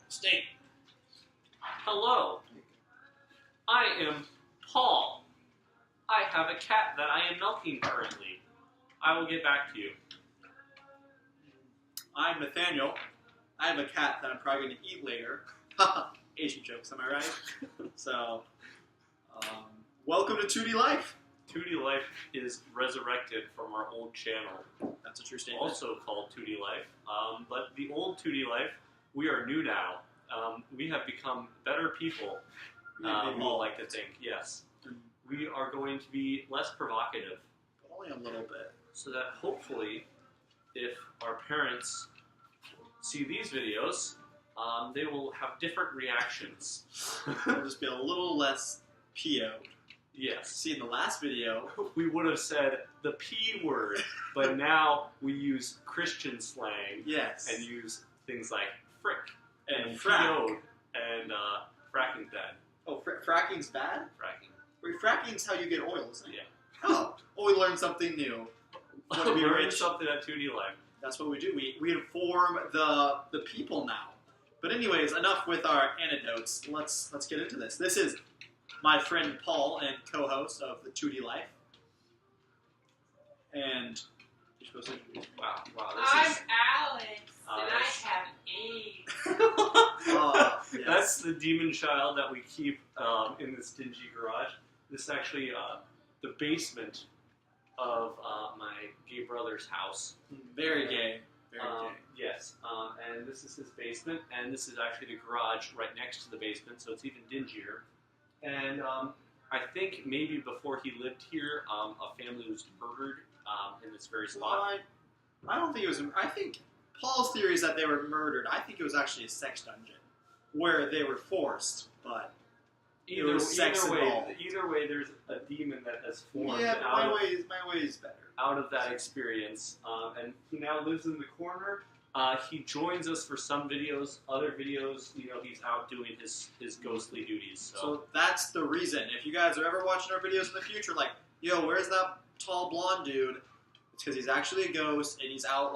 State. Hello. I am Paul. I have a cat that I am milking currently. I will get back to you. I'm Nathaniel. I have a cat that I'm probably going to eat later. Asian jokes, am I right? So, welcome to 2D-Life. 2D-Life is resurrected from our old channel. That's a true statement. Also called 2D-Life. But the old 2D-Life, we are new now. We have become better people. We all like to think, yes. We are going to be less provocative. But only a little bit. So that hopefully, if our parents see these videos, they will have different reactions. It'll just be a little less PO'd. Yes. See, in the last video, we would have said the P word, but now we use Christian slang. Yes. And use things like frick and frack. PO'd and fracking's bad. Oh, fracking's bad? Fracking. Wait, fracking's how you get oil, isn't it? Yeah. Oh, we learned something new. We learned something at 2D-Life. That's what we do. We inform the people now. But anyways, enough with our anecdotes. Let's get into this. This is my friend Paul and co-host of the 2D-Life. And you're supposed to introduce me. Wow. I'm Alex, and I have AIDS. Yes. That's the demon child that we keep in this dingy garage. This is actually the basement of my gay brother's house. Very gay. Very gay. Yes, and this is his basement, and this is actually the garage right next to the basement, so it's even dingier. And I think maybe before he lived here, a family was murdered in this very spot. Well, I don't think it was. I think Paul's theory is that they were murdered. I think it was actually a sex dungeon where they were forced, but Either way, there's a demon that has formed my way is better. Out of that experience, and he now lives in the corner. He joins us for some videos. Other videos, he's out doing his ghostly duties. So that's the reason. If you guys are ever watching our videos in the future, like, yo, where's that tall blonde dude? It's because he's actually a ghost, and he's out,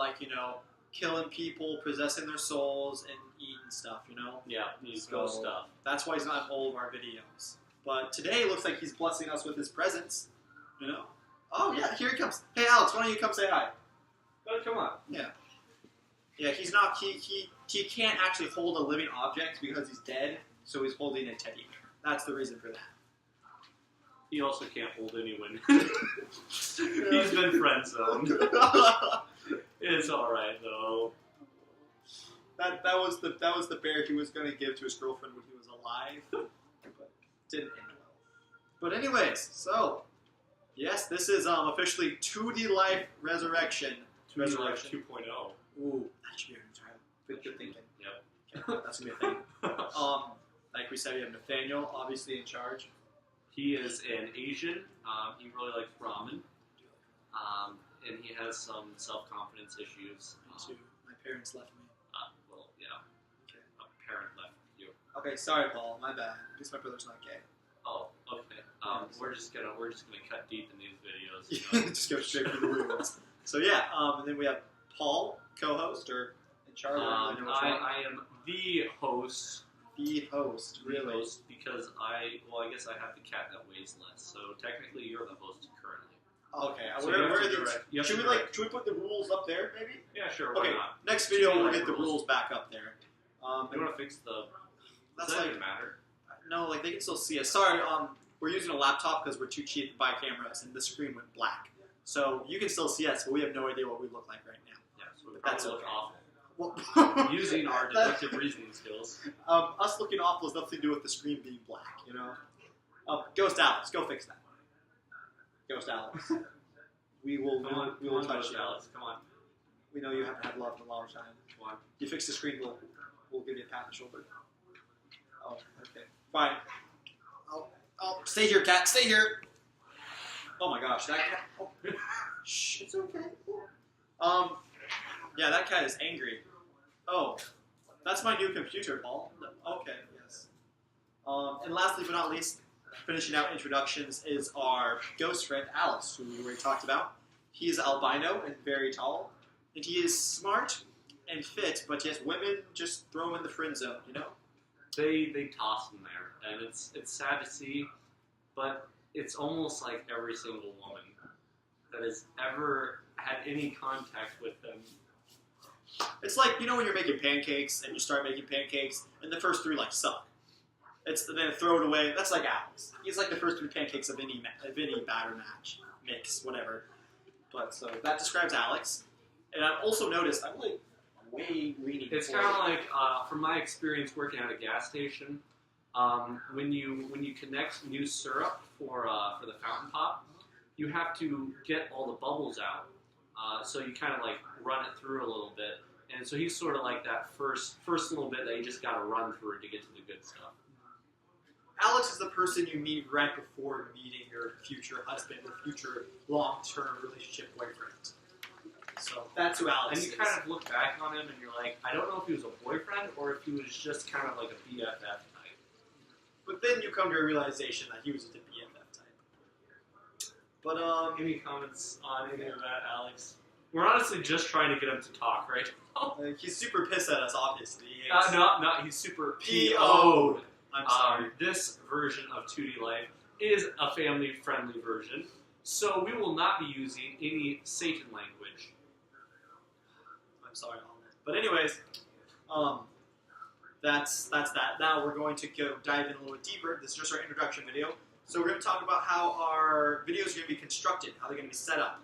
killing people, possessing their souls, and eating stuff, Yeah, he's ghost stuff. That's why he's not in all of our videos. But today, it looks like he's blessing us with his presence, Oh, yeah, here he comes. Hey, Alex, why don't you come say hi? Come on. Yeah. Yeah, he's not, he can't actually hold a living object because he's dead, so he's holding a teddy bear. That's the reason for that. He also can't hold anyone. He's been friend-zoned. It's alright, though. That was the bear he was going to give to his girlfriend when he was alive, but didn't end well. But anyways, so, yes, this is officially 2D-Life Resurrection. 2D-Life 2.0. Ooh, that should be our entire. Good thinking. Yep. Okay, that's going to be a thing. Like we said, we have Nathaniel, obviously in charge. He is an Asian. He really likes ramen. And he has some self-confidence issues. Me too. My parents left me. Well, yeah. Okay. A parent left you. Okay, sorry, Paul. My bad. At least my brother's not gay. Oh, okay. We're just gonna cut deep in these videos. Just go straight for the rules. So yeah, and then we have Paul, co-host or in charge. I am the host. The host, really? The host because I guess I have the cat that weighs less. So technically, you're the host currently. Okay, so where are these? Should we put the rules up there, maybe? Yeah, sure. Okay, why not? Next video we'll get the rules back up there. You want to fix the? That's does that even matter? No, they can still see us. Sorry, we're using a laptop because we're too cheap to buy cameras, and the screen went black. So you can still see us, but we have no idea what we look like right now. Yeah, so we probably look awful. Well, using our deductive reasoning skills. Us looking awful has nothing to do with the screen being black, Ghost Alex, go fix that. Ghost Alex. We will touch you. Alex. Come on. We know you haven't had love in a long time. Come on. You fix the screen, we'll give you a pat on the shoulder. Oh, okay. Fine. I'll stay here, cat. Stay here. Oh my gosh, that cat. Oh. Shh, it's okay. Yeah, that cat is angry. Oh, that's my new computer, Paul. Okay, yes. And lastly but not least, finishing out introductions is our ghost friend, Alice, who we already talked about. He is albino and very tall, and he is smart and fit, but yes, women just throw him in the friend zone, you know? They toss him there, and it's sad to see, but it's almost like every single woman that has ever had any contact with them. It's like, you know when you're making pancakes, and you start making pancakes, and the first 3, like, suck. Then throw it away. That's like Alex. He's like the first 3 pancakes of any batter match, mix, whatever. But, so, that describes Alex. And I've also noticed, I'm, like, way leaning It's kind of like, from my experience working at a gas station, when you connect new syrup for the fountain pop, you have to get all the bubbles out. So you kind of like run it through a little bit, and so he's sort of like that first little bit that you just got to run through to get to the good stuff. Alex is the person you meet right before meeting your future husband or future long-term relationship boyfriend. So that's who Alex is. And you kind of look back on him and you're like, I don't know if he was a boyfriend or if he was just kind of like a BFF type. But then you come to a realization that he was the BFF type. But, any comments on any of that, Alex? We're honestly just trying to get him to talk, right? He's super pissed at us, obviously. No, he's super PO'd. I'm sorry. This version of 2D-Life is a family-friendly version, so we will not be using any Satan language. I'm sorry on that. But anyways, that's that. Now we're going to dive in a little bit deeper. This is just our introduction video. So we're going to talk about how our videos are going to be constructed, how they're going to be set up.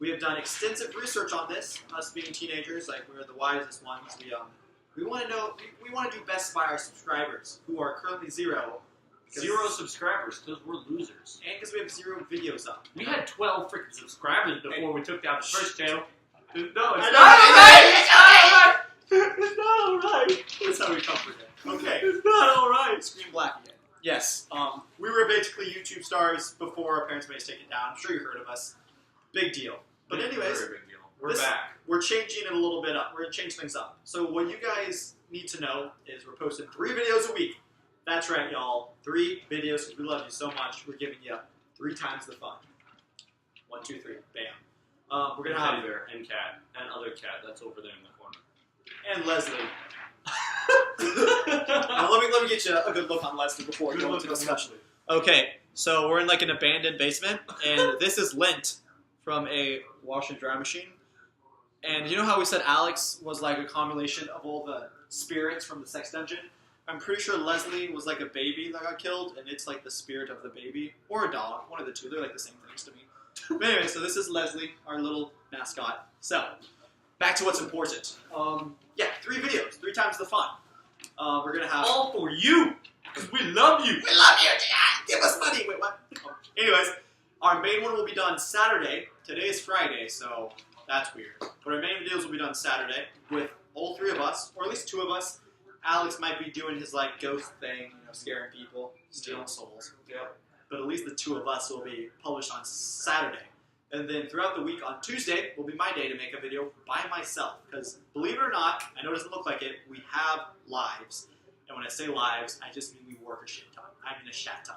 We have done extensive research on this. Us being teenagers, like we're the wisest ones. We want to know. We want to do best by our subscribers, who are currently 0. 0 subscribers, because we're losers. And because we have 0 videos up. We had 12 freaking subscribers before we took down the first channel. No, it's not alright! It's not alright! That's how we comfort it. Okay. It's not alright! Scream black again. Yes. We were basically YouTube stars before our parents made us take it down. I'm sure you heard of us. Big deal. But anyways, very big deal. We're back. We're changing it a little bit up. We're going to change things up. So what you guys need to know is we're posting 3 videos a week. That's right, y'all. 3 videos because we love you so much. We're giving you 3 times the fun. 1, 2, 3. Bam. We're going to have... Teddy bear and cat and other cat that's over there in the corner. And Leslie. Now, let me get you a good look on Leslie before we go into discussion. Okay, so we're in like an abandoned basement, and this is lint from a wash and dry machine. And you know how we said Alex was like a combination of all the spirits from the sex dungeon? I'm pretty sure Leslie was like a baby that got killed, and it's like the spirit of the baby. Or a dog, one of the two. They're like the same things to me. But anyway, so this is Leslie, our little mascot. So, back to what's important. Yeah, 3 videos, 3 times the fun. We're going to have... All for you! Because we love you! We love you! Dad! Give us money! Wait, what? Anyways, our main one will be done Saturday. Today is Friday, so that's weird. But our main videos will be done Saturday with all 3 of us, or at least 2 of us. Alex might be doing his, like, ghost thing, you know, scaring people, stealing souls. Yep. But at least the 2 of us will be published on Saturday. And then throughout the week on Tuesday will be my day to make a video by myself. Because believe it or not, I know it doesn't look like it, we have lives. And when I say lives, I just mean we work a shit ton. I mean a shat ton.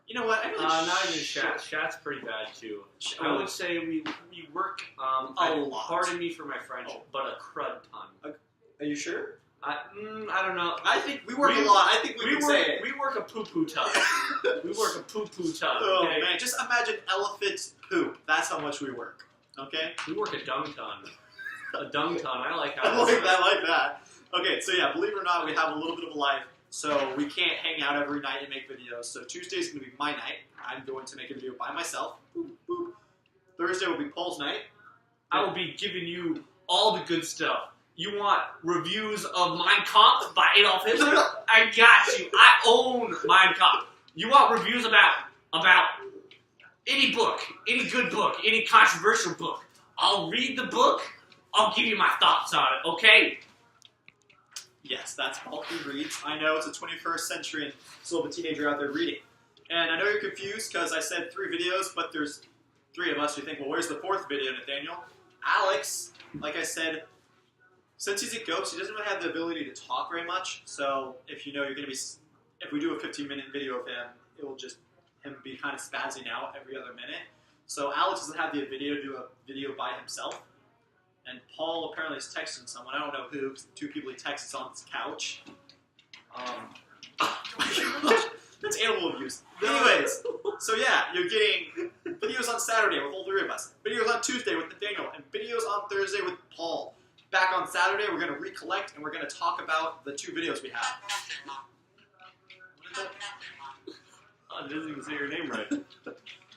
You know what? I really not even shat. Shat's pretty bad too. I would say we work a lot. Pardon me for my French, but a crud ton. Are you sure? I don't know. I think we work a lot. I think we can say it. We work a poo-poo tub. We work a poo-poo tub. Oh okay? man, just imagine elephant poop. That's how much we work. Okay? We work a dung ton. A dung ton. I like how I like that. Okay, so yeah, believe it or not, we have a little bit of a life. So we can't hang out every night and make videos. So Tuesday's going to be my night. I'm going to make a video by myself. Boop, boop. Thursday will be Paul's night. I will be giving you all the good stuff. You want reviews of Mein Kampf by Adolf Hitler? I got you. I own Mein Kampf. You want reviews about any book, any good book, any controversial book? I'll read the book. I'll give you my thoughts on it, okay? Yes, that's all he reads. I know it's a 21st century and still have a teenager out there reading. And I know you're confused because I said 3 videos, but there's 3 of us who think, well, where's the 4th video, Nathaniel? Alex, like I said, since he's a ghost, he doesn't really have the ability to talk very much. So if you know you're going to be, if we do a 15-minute video of him, it will just him be kind of spazzing out every other minute. So Alex doesn't have the ability to do a video by himself. and Paul apparently is texting someone. I don't know who. 'Cause the two people he texts on his couch. That's animal abuse. Anyways, so yeah, you're getting videos on Saturday with all three of us, videos on Tuesday with Nathaniel, and videos on Thursday with Paul. Back on Saturday, we're going to recollect and we're going to talk about the 2 videos we have. Oh, it doesn't even say your name right.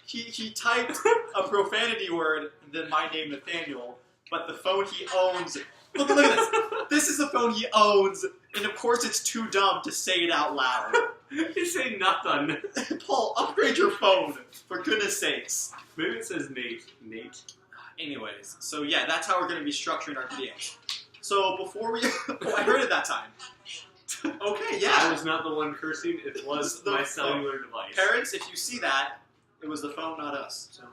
He typed a profanity word and then my name Nathaniel, but the phone he owns. Look at this. This is the phone he owns, and of course it's too dumb to say it out loud. You say nothing. Paul, upgrade your phone, for goodness sakes. Maybe it says Nate. Nate. Anyways, so yeah, that's how we're going to be structuring our videos. So before we... Oh, I heard it that time. Okay, yeah. I was not the one cursing. It was my cellular device. Parents, if you see that, it was the phone, not us. So,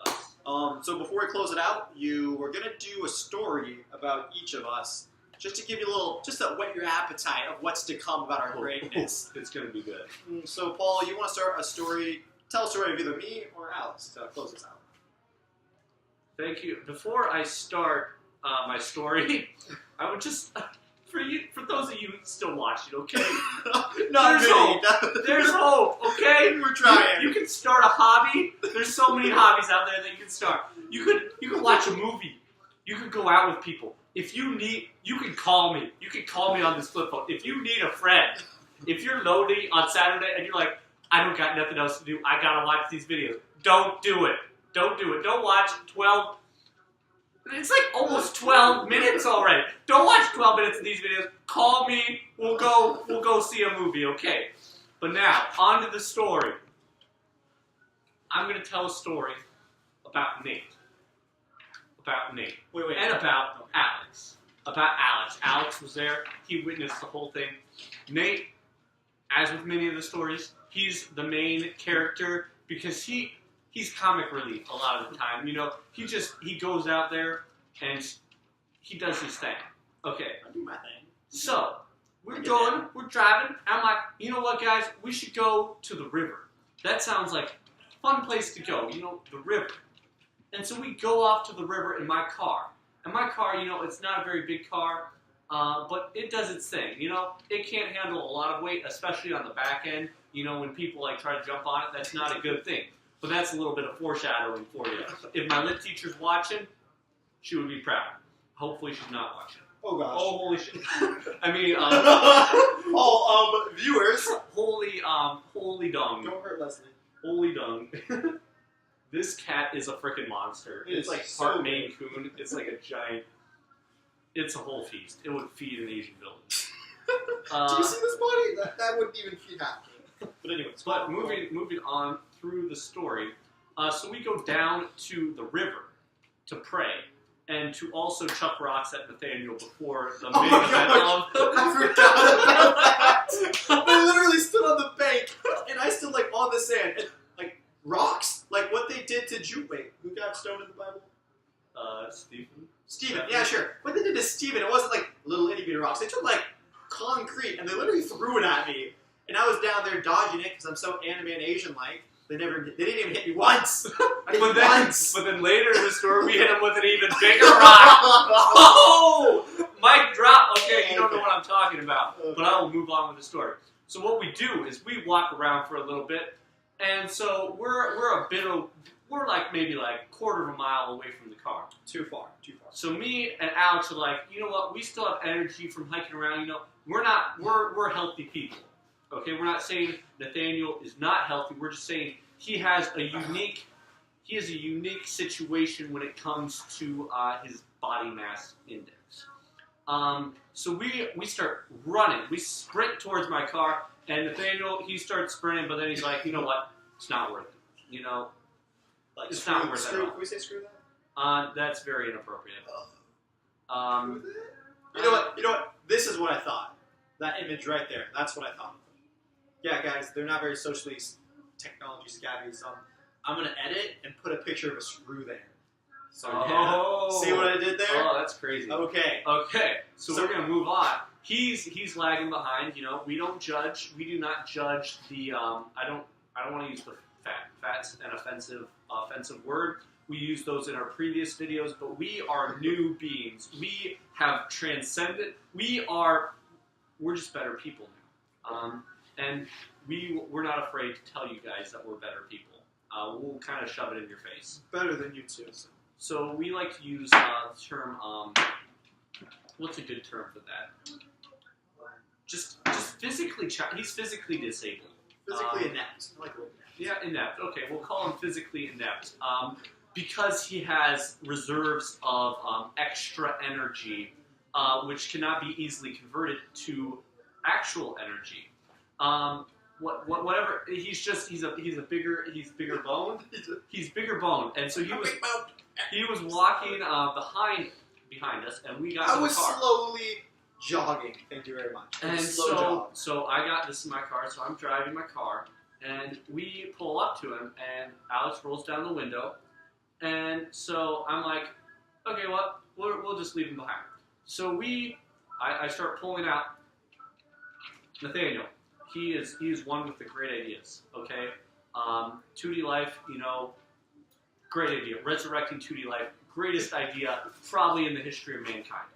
us. So before we close it out, we're going to do a story about each of us, just to give you a little, just to whet your appetite of what's to come about our greatness. It's going to be good. So Paul, you want to start a story, tell a story of either me or Alex to close this out. Thank you. Before I start my story, I would just, for those of you still watching, okay? Not There's me. hope. There's hope, okay? We're trying. You can start a hobby. There's so many hobbies out there that you can start. You could watch a movie. You could go out with people. If you need, you can call me. You can call me on this flip phone. If you need a friend, if you're lonely on Saturday and you're like, I don't got nothing else to do, I gotta watch these videos. Don't do it. Don't do it. Don't watch 12. It's like almost 12 minutes already. Don't watch 12 minutes of these videos. Call me. We'll go see a movie, okay? But now, on to the story. I'm gonna tell a story about Nate. About Nate. Wait. And about Alex. About Alex. Alex was there. He witnessed the whole thing. Nate, as with many of the stories, he's the main character because he's comic relief a lot of the time. You know, he goes out there and he does his thing. Okay. I do my thing. So, we're driving. I'm like, you know what, guys? We should go to the river. That sounds like a fun place to go, you know, the river. And so we go off to the river in my car. And my car, you know, it's not a very big car, but it does its thing. You know, it can't handle a lot of weight, especially on the back end. You know, when people like try to jump on it, that's not a good thing. But that's a little bit of foreshadowing for you. If my lit teacher's watching, she would be proud. Hopefully she's not watching. Oh gosh. Oh, holy shit. I mean, viewers. Holy dong. Don't hurt Leslie. Holy dung. This cat is a freaking monster. It's like part Maine Coon. It's like a giant. It's a whole feast. It would feed an Asian village. Do you see this body? That wouldn't even feed half. But anyways. But moving on through the story. So we go down to the river to pray and to also chuck rocks at Nathaniel before the main event of. I forgot about that. I literally stood on the bank and I stood like on the sand and like rocks, like what they did to Jude. Wait, who got stoned in the Bible? Stephen. Yeah, sure. What they did to Stephen, it wasn't like little itty bitty rocks. They took like concrete and they literally threw it at me, and I was down there dodging it because I'm so anime and Asian like. They didn't even hit me once. But then later in the story, we hit him with an even bigger rock. Oh! Mic drop. Okay, you don't know what I'm talking about. But I will move on with the story. So what we do is we walk around for a little bit, and so we're like maybe like a quarter of a mile away from the car. Too far. So me and Alex are like, you know what? We still have energy from hiking around. You know, we're healthy people. Okay, we're not saying Nathaniel is not healthy. We're just saying he has a unique situation when it comes to his body mass index. So we start running. We sprint towards my car, and Nathaniel, he starts sprinting, but then he's like, you know what? It's not worth it. You know, Like it's not worth it at all. Can we say screw that? That's very inappropriate. You know what? This is what I thought. That image right there. That's what I thought. Yeah, guys, they're not very socially technology savvy, so I'm going to edit and put a picture of a screw there. So, yeah. See what I did there? Oh, that's crazy. Okay. So we're going to move on. He's lagging behind, you know. We don't judge. We do not judge the, I don't want to use the fat's an offensive word, We used those in our previous videos, but we are new beings. We have transcended. We're just better people now. And we're not afraid to tell you guys that we're better people. We'll kind of shove it in your face. Better than you two. So we like to use the term, what's a good term for that? Just physically, he's physically disabled. Physically inept. I like the word inept. Yeah, inept. Okay, we'll call him physically inept. Because he has reserves of extra energy, which cannot be easily converted to actual energy. Whatever. He's bigger boned. He's bigger boned, and so he was walking behind us, and we got in the car. Slowly jogging. Thank you very much. And so I got this in my car, so I'm driving my car, and we pull up to him, and Alex rolls down the window, and so I'm like, okay, what? We'll just leave him behind. So I start pulling out Nathaniel. He is one with the great ideas. Okay, 2D-Life, great idea. Resurrecting 2D-Life, greatest idea probably in the history of mankind.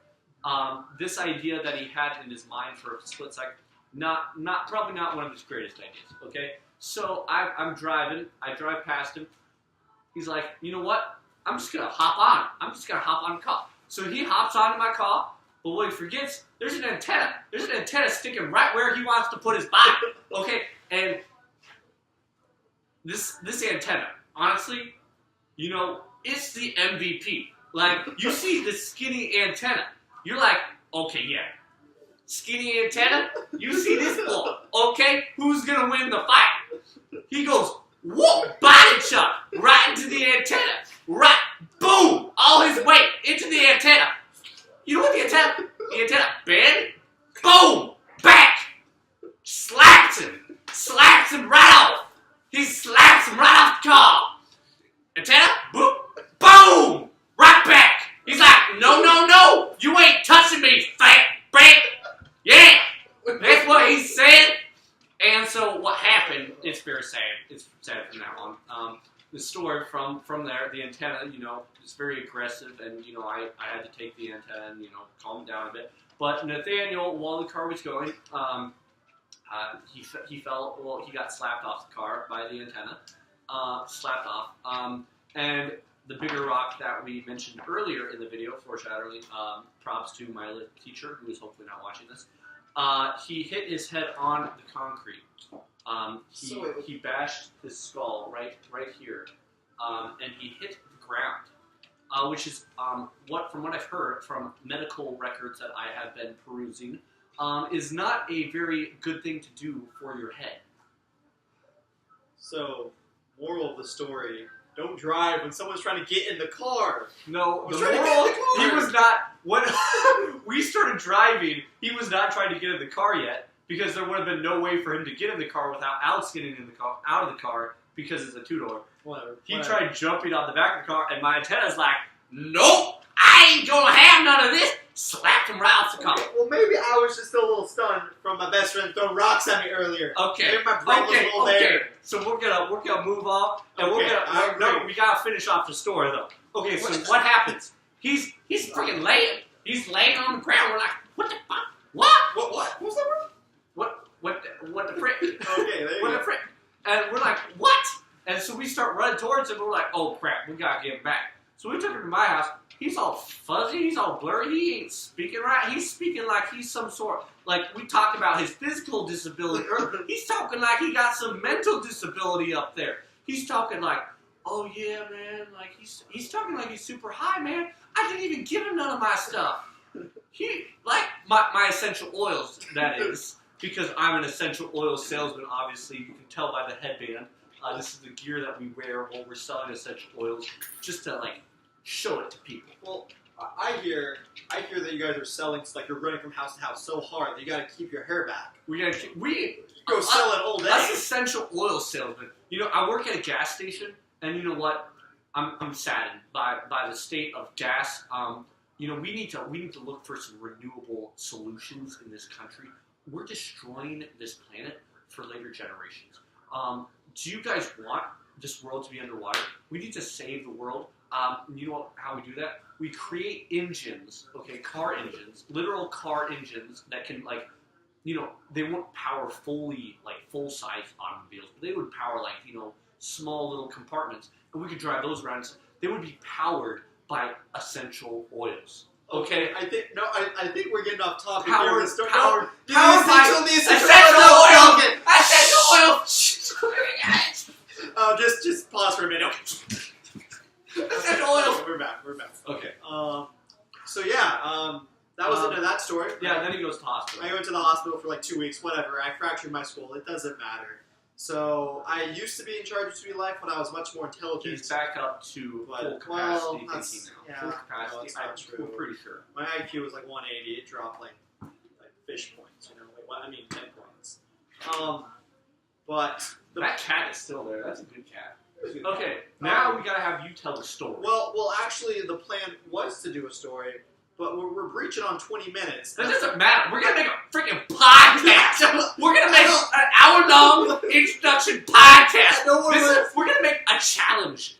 This idea that he had in his mind for a split second, probably not one of his greatest ideas. Okay, so I'm driving. I drive past him. He's like, you know what? I'm just gonna hop on the car. So he hops onto my car. But what he forgets, there's an antenna. There's an antenna sticking right where he wants to put his body. Okay, and this antenna, honestly, it's the MVP. Like, you see the skinny antenna, you're like, okay, yeah, skinny antenna. You see this boy, okay? Who's gonna win the fight? He goes, whoa, body shot right into the antenna, right, boom, all his weight into the antenna. You know what the antenna bend, boom, back, slaps him right off. He slaps him right off the car. Antenna, boom, boom, right back. He's like, no, you ain't touching me, fat break. Yeah, that's what he said. And so what happened, it's very sad. It's sad from now on. The story from there, the antenna, is very aggressive, and I had to take the antenna and calm it down a bit. But Nathaniel, while the car was going, he fell. Well, he got slapped off the car by the antenna, slapped off. And the bigger rock that we mentioned earlier in the video, foreshadowing, props to my lit teacher who is hopefully not watching this. He hit his head on the concrete. He bashed his skull right here, and he hit the ground, which is from what I've heard from medical records that I have been perusing, is not a very good thing to do for your head. So, moral of the story: don't drive when someone's trying to get in the car. No, the moral, he was not. When we started driving, he was not trying to get in the car yet. Because there would have been no way for him to get in the car without Alex getting out of the car because it's a two-door. Whatever. He tried jumping on the back of the car, and my antenna's like, nope, I ain't gonna have none of this. Slapped him right off the car. Well, maybe I was just a little stunned from my best friend throwing rocks at me earlier. Okay. Maybe my brain was a little there. So we're gonna move on, and we gotta finish off the story though. Okay, so what happens? He's freaking laying. He's laying on the ground. We're like, what the fuck? What? What was that word? What the frick? Okay, there you go. The frick? And we're like, what? And so we start running towards him, and we're like, oh crap, we gotta get him back. So we took him to my house. He's all fuzzy, he's all blurry, he ain't speaking right. He's speaking like he's some sort, like we talked about his physical disability earlier. He's talking like he got some mental disability up there. He's talking like, oh yeah, man, like he's talking like he's super high, man. I didn't even give him none of my stuff. He, like, my essential oils, that is. Because I'm an essential oil salesman, obviously, you can tell by the headband. This is the gear that we wear when we're selling essential oils, just to like show it to people. Well, I hear that you guys are selling, like you're running from house to house so hard that you got to keep your hair back. We go selling all day. That's essential oil salesman. I work at a gas station, and you know what? I'm saddened by the state of gas. We need to look for some renewable solutions in this country. We're destroying this planet for later generations. Do you guys want this world to be underwater? We need to save the world. You know how we do that? We create engines, okay, car engines, literal car engines that can, like, you know, they won't power fully, like, full-size automobiles, but they would power, like, you know, small little compartments, and we could drive those around. They would be powered by essential oils. Okay? I think we're getting off topic Powered here. by Essential oil! Okay. Essential oil! Just pause for a minute. Essential oils! We're back. Okay. So yeah, that was into that story. Yeah, and then he goes to hospital. I went to the hospital for like 2 weeks, whatever. I fractured my skull. It doesn't matter. So I used to be in charge of 2D-Life when I was much more intelligent. He's back up to full capacity thinking now. Full capacity, I'm pretty sure. My IQ was like 180. It dropped like fish points, you know. Like, 10 points. But that cat is still there. That's a good cat. Okay, now we gotta have you tell the story. Well, actually, the plan was to do a story, but we're breaching on 20 minutes. That doesn't matter. We're gonna make a freaking podcast. We're gonna make an hour-long introduction podcast. We're gonna make a challenge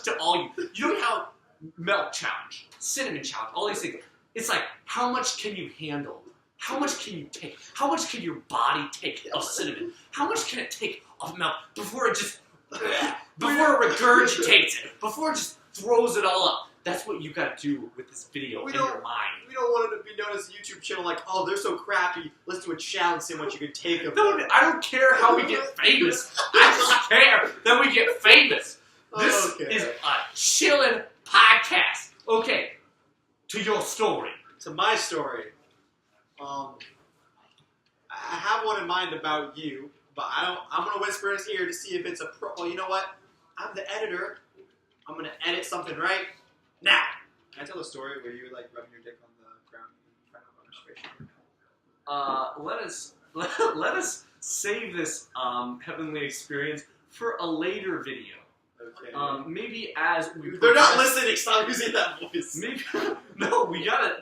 to all you. You know how milk challenge, cinnamon challenge, all these things. It's like, how much can you handle? How much can you take? How much can your body take of cinnamon? How much can it take of milk before it just, before it regurgitates it, before it just throws it all up? That's what you gotta do with this video in your mind. We don't want it to be known as a YouTube channel like, oh, they're so crappy, let's do a challenge, see what you can take of them. I don't care how we get famous. I just care that we get famous. This is a chillin' podcast. Okay, to your story. To my story. I have one in mind about you, but I'm gonna whisper in his ear to see if it's a pro. Well, you know what? I'm the editor. I'm gonna edit something right now. Can I tell a story where you were like rubbing your dick on the ground and trying to masturbation? Let us save this heavenly experience for a later video. Okay. Maybe as we They're not listening. Stop using that voice. Maybe no. We gotta.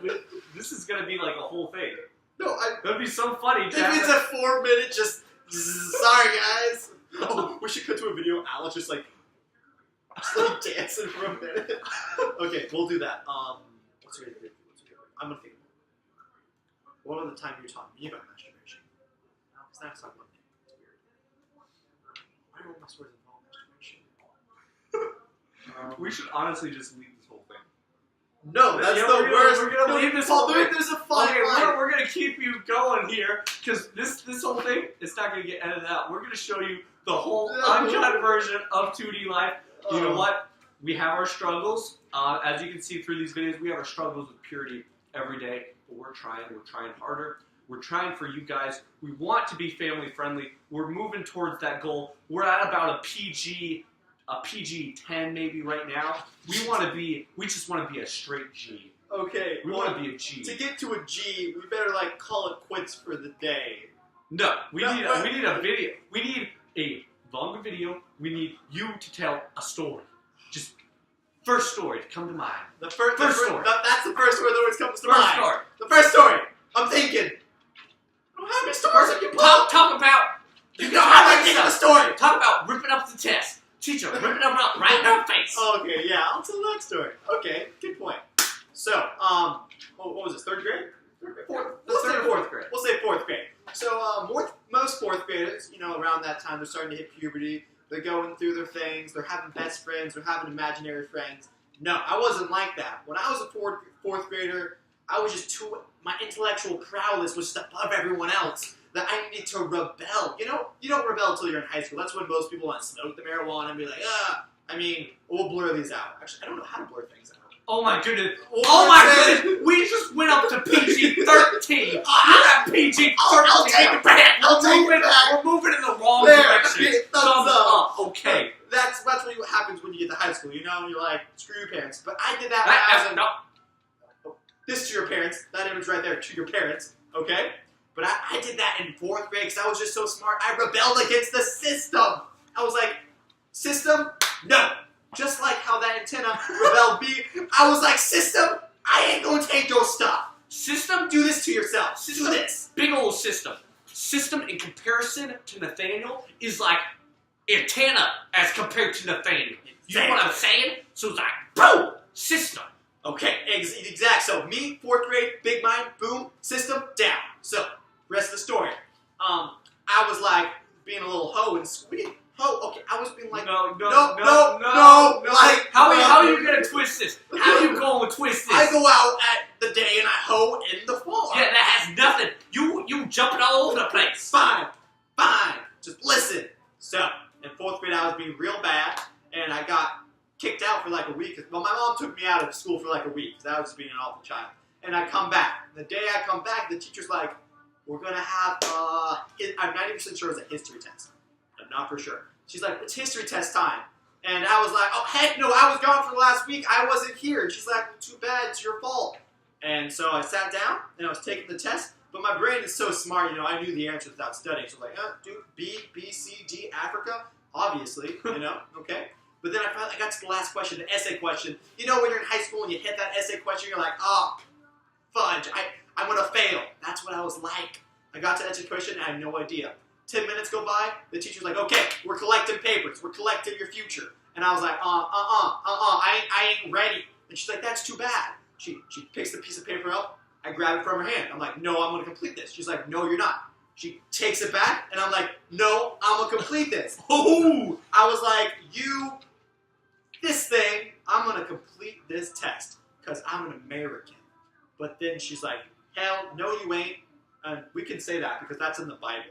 This is gonna be like a whole thing. No, that'd be so funny. If it's a 4-minute, just sorry guys. Oh, we should cut to a video. Alex just like dancing for a minute. Okay, we'll do that. What's a good video? I'm gonna think. What other time you taught me about masturbation? No, because that's not one thing. It's weird. Why do all my stories involve masturbation? We should honestly just leave this whole thing. No, that's the worst. We're gonna leave this whole thing. There's a fine line. We're gonna keep you going here because this whole thing is not gonna get edited out. We're gonna show you the whole uncut version of 2D-Life. You know what? We have our struggles. As you can see through these videos, we have our struggles with purity every day. But we're trying harder. We're trying for you guys. We want to be family friendly. We're moving towards that goal. We're at about a PG 10 maybe right now. We just want to be a straight G. Okay. We want to be a G. To get to a G, we better like call it quits for the day. No, we need a video. We need a longer video. We need you to tell a story. Just first story to come to mind. The first story. That's the first story that always comes to mind. Story. The first story. I'm thinking. I don't have any stories I can pull. Talk about. You know how I think of a story. Talk about ripping up the test. Teacher, ripping up right in our face. Okay, yeah, I'll tell that story. Okay, good point. So, what was this? Third grade? Let's say fourth grade. We'll say fourth grade. So, most fourth graders, you know, around that time, they're starting to hit puberty. They're going through their things. They're having best friends. They're having imaginary friends. No, I wasn't like that. When I was a fourth grader, I was just my intellectual prowess was just above everyone else. That I needed to rebel. You know, you don't rebel until you're in high school. That's when most people want to smoke the marijuana and be like, we'll blur these out. Actually, I don't know how to blur things out. Oh my goodness. Goodness. We just went up to PG-13. You're at PG-13. I'll take it back. We're moving in the wrong direction. Thumbs up. Okay. That's what happens when you get to high school. You know, you're like, screw your parents. But I did that when this to your parents. That image right there, to your parents. Okay? But I did that in fourth grade because I was just so smart. I rebelled against the system. I was like, system? No. Just like how that antenna rebelled me. I was like, system? I ain't gonna take your stuff. System? Do this to yourself. System, do this. Big old system. System in comparison to Nathaniel is like antenna as compared to Nathaniel. You know what I'm saying? So it's like, boom, system. Okay, exact. So me, 4th grade, big mind, boom, system, down. So, rest of the story. I was like being a little hoe and sweet. Okay, I was being like, no, like, how are you gonna twist this? How are you going to twist this? I go out at the day and I hoe in the fall. Yeah, that has nothing. You jumping all over the place. Fine, just listen. So, in 4th grade I was being real bad, and I got kicked out for like a week. Well, my mom took me out of school for like a week, because I was being an awful child. And I come back. The day I come back, the teacher's like, we're going to have, I'm 90% sure it's a history test. I'm not for sure. She's like, it's history test time. And I was like, oh, heck no, I was gone for the last week. I wasn't here. And she's like, well, too bad, it's your fault. And so I sat down, and I was taking the test. But my brain is so smart, I knew the answers without studying. So like, dude, B, C, D, Africa, obviously, okay. But then I finally got to the last question, the essay question. When you're in high school and you hit that essay question, you're like, oh, fudge, I'm going to fail. That's what I was like. I got to essay question and I had no idea. 10 minutes go by, the teacher's like, okay, we're collecting papers. We're collecting your future. And I was like, I ain't ready. And she's like, that's too bad. She picks the piece of paper up. I grab it from her hand. I'm like, no, I'm going to complete this. She's like, no, you're not. She takes it back, and I'm like, no, I'm going to complete this. Oh! I was like, this thing, I'm going to complete this test, because I'm an American. But then she's like, hell, no, you ain't. And we can say that, because that's in the Bible.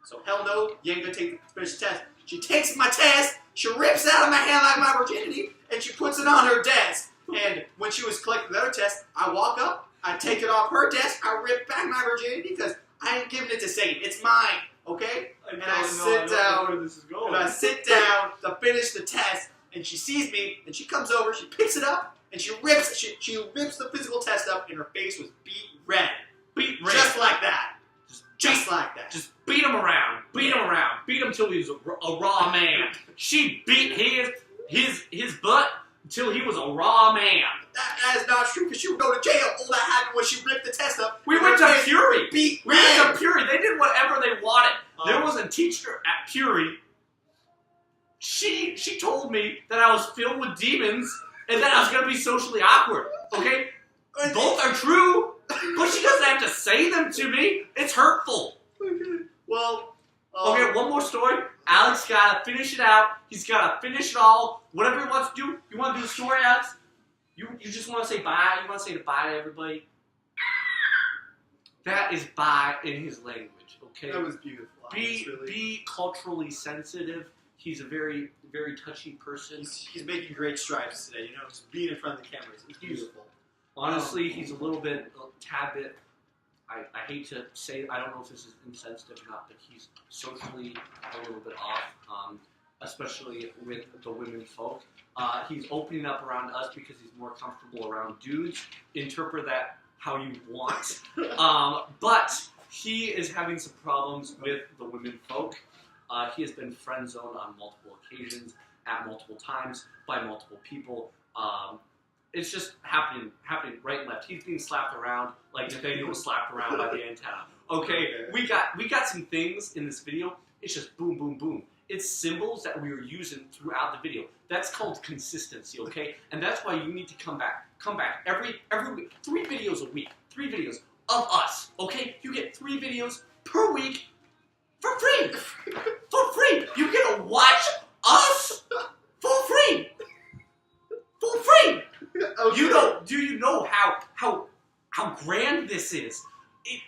So hell no, you ain't going to finish the test. She takes my test, she rips it out of my hand like my virginity, and she puts it on her desk. And when she was collecting the other test, I walk up, I take it off her desk, I rip back my virginity because I ain't giving it to Satan. It's mine, okay? I sit down to finish the test, and she sees me, and she comes over, she picks it up, and she rips the physical test up, and her face was beat red. Beat red. Just like that. Just like that. Just beat him around. Beat him till he was a raw man. She beat his butt until he was a raw man. That is not true, because she would go to jail. All that happened was she ripped the test up. We went to Fury. We went to Fury. They did whatever they wanted. There was a teacher at Fury. She told me that I was filled with demons and that I was going to be socially awkward. Okay? Both are true, but she doesn't have to say them to me. It's hurtful. Okay. Well... okay, one more story. Alex got to finish it out. He's got to finish it all. Whatever he wants to do. You want to do the story, Alex? You just want to say bye? You want to say bye to everybody? That is bye in his language, okay? That was beautiful. Be culturally sensitive. He's a very, very touchy person. He's making great strides today, just being in front of the cameras. It's beautiful. Honestly, he's a tad bit, I hate to say, I don't know if this is insensitive or not, but he's socially a little bit off, especially with the women folk. He's opening up around us because he's more comfortable around dudes. Interpret that how you want. But he is having some problems with the women folk. He has been friend zoned on multiple occasions, at multiple times, by multiple people. It's just happening right and left. He's being slapped around like Nathaniel was slapped around by the antenna. Okay, we got some things in this video. It's just boom, boom, boom. It's symbols that we were using throughout the video. That's called consistency, okay? And that's why you need to come back. Come back every week. 3 videos a week. 3 videos of us, okay? You get 3 videos per week for free. For free. You get to watch us for free. For free. Okay. Do you know how grand this is?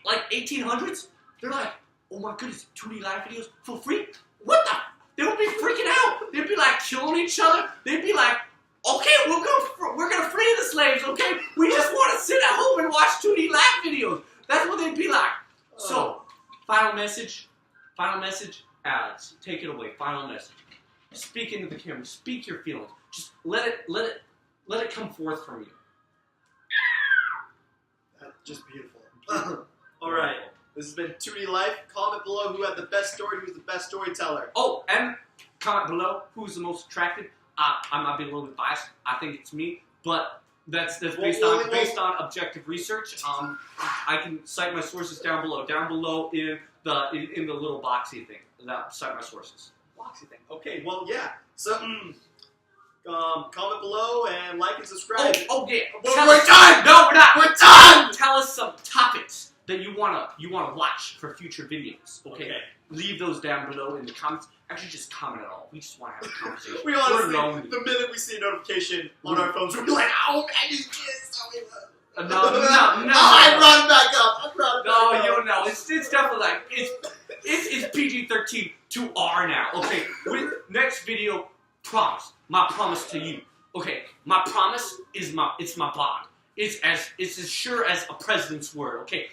Like 1800s, they're like, oh my goodness, 2D-Life videos for free? What the? They would be freaking out. They'd be like killing each other. They'd be like, okay, we're gonna free the slaves, okay? We just want to sit at home and watch 2D-Life videos. That's what they'd be like. So, final message, Alex, take it away. Final message. Speak into the camera. Speak your feelings. Just let it come forth from you. That's just beautiful. All right. This has been 2D-Life. Comment below who had the best story, who's the best storyteller. Oh, and comment below who's the most attractive. I might be a little bit biased. I think it's me, but that's based on objective research. I can cite my sources down below. Down below in the little boxy thing. Cite my sources. Boxy thing. Okay. Well, yeah. So Comment below and like and subscribe. Oh yeah. We're done! No, we're not. We're done! Tell us some topics that you wanna watch for future videos. Okay. Leave those down below in the comments. Actually, just comment at all. We just want to have a conversation. We honestly, the minute we see a notification on our phones, we'll be like, oh, man, you kids. No. I brought it back up. No, you don't know. It's definitely like it's PG-13 to R now. Okay. Next video, promise. My promise to you. Okay. My promise is my bond. It's as sure as a president's word. Okay.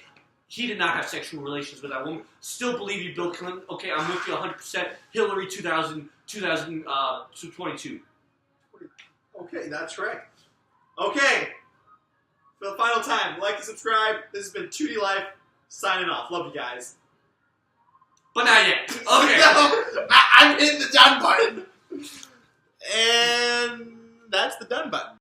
He did not have sexual relations with that woman. Still believe you, Bill Clinton. Okay, I'm with you 100%. Hillary 2022. Okay, that's right. Okay. For the final time, like and subscribe. This has been 2D-Life, signing off. Love you guys. But not yet. Okay. No, I'm hitting the done button. And that's the done button.